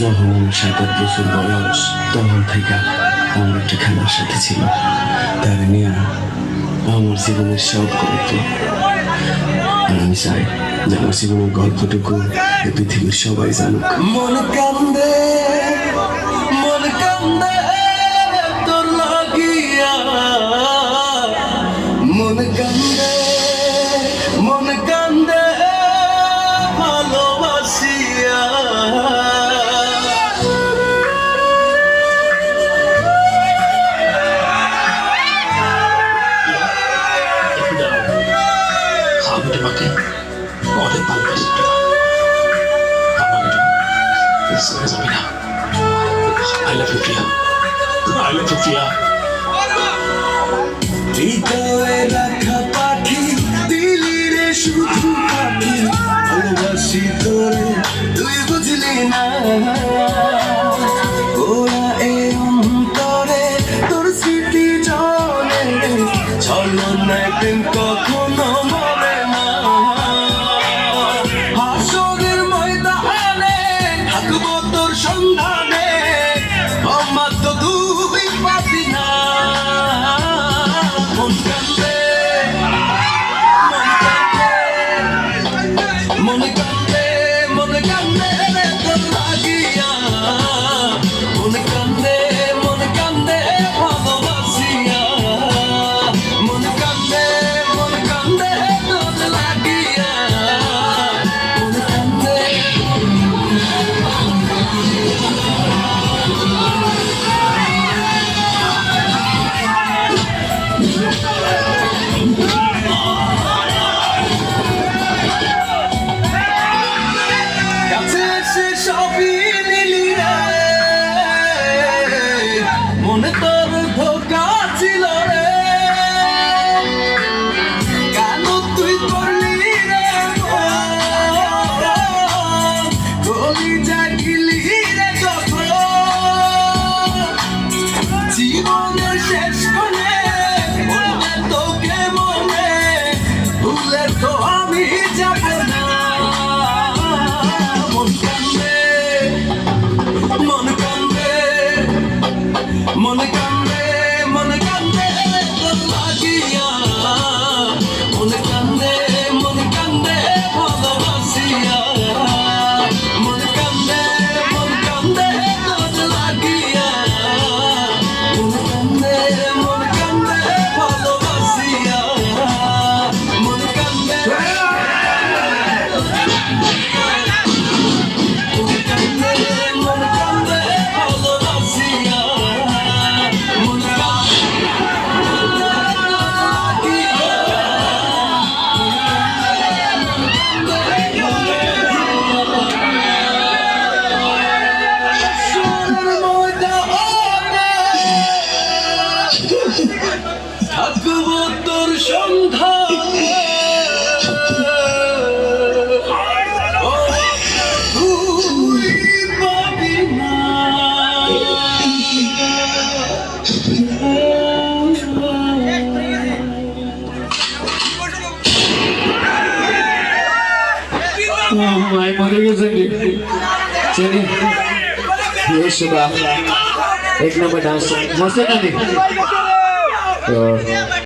যখন আমার 7-8 বছর বয়স তখন থেকে আমার একটা খেলার সাথে ছিল, তার নিয়ে আমার জীবনের সব গল্প। আর আমি চাই যে আমার জীবনের গল্পটুকু এই পৃথিবীর সবাই জানুক। মন কান্দে তোর লাগিয়া, মন কান্দে ভালোবাসিয়া। আমি তোমাকে অনেক ভালোবাসি, যাবি না। I love you, Priya. I love you, Priya. হৃদয়ে রাখা পাখি, দিলি রে শুধু পাখি, ভালোবাসি তোরে তুই বুঝলি না। ওরা এ অন্তরে তোর স্মৃতি জলে, ছলনায় প্রেম কখনো মরে না। হাসরের ময়দানে থাকবো তোর সন্ধানে, আমার তো দুই পাবি না। মন কান্দে রে তোর লাগিয়া, মন কান্দে ভালোবাসিয়া। মন কান্দে তোর লাগিয়া, মন কান্দে। কাছে এসে সবই নিলি রে, মনে তোর ধোঁকা ছিল রে। কেন তুই করলি রে কলিজা গিলি রে যখন জীবনের শেষ কোণে বললে তোকে মনে ভুলে তো আমি যাব না। মন কান্দে তোর লাগিয়া, মন কান্দে ভালোবাসিয়া। মন কান্দে তোর লাগিয়া, মন কান্দে ভালোবাসিয়া। মন কান্দে থাকবো তোর সন্ধানে, তুই পাবি না। মাই মরে গেছে চলে এক নম্বর ডান্স মস্ত